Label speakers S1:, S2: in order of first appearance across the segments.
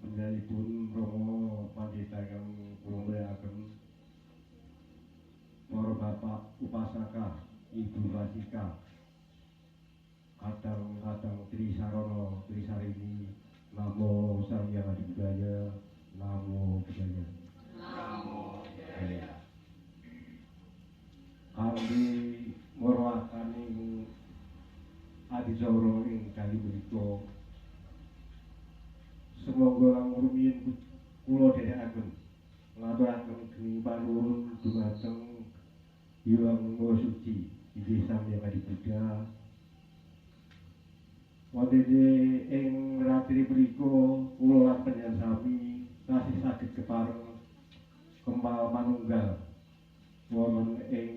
S1: Panjenenganipun Rama Pandhita ingkang kula mulyakaken para bapak upasaka, ibu rasika, kadang-kadang Trisarana, Trisarini, Namo Sang Hyang Adi Budaya, Namo Budaya.
S2: Namo Budaya.
S1: Kanthi ngorwakaning adicara ing kali punika, semoga langkung rumiyin kula dherekaken ngaturaken geni panuwun dumateng Hyang Maha Suci inggih Sang Hyang Adi Buddha. Wonten ing ratri punika kula lan panjenengan sami tasih saged kepareng kempal manunggal wonten ing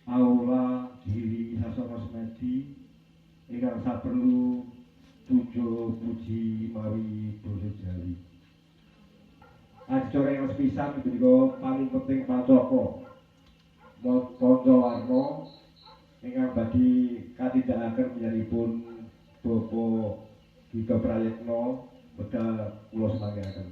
S1: aula Giri Sasana Semedi ingkang saperlu puja puji mawi basa Jawi. Adicara yang sepisan punika paling penting pacaka Kanca Warna ingkang badhe katindakaken menyanipun Bapak Gita Prayitna wedal kula semanggaken.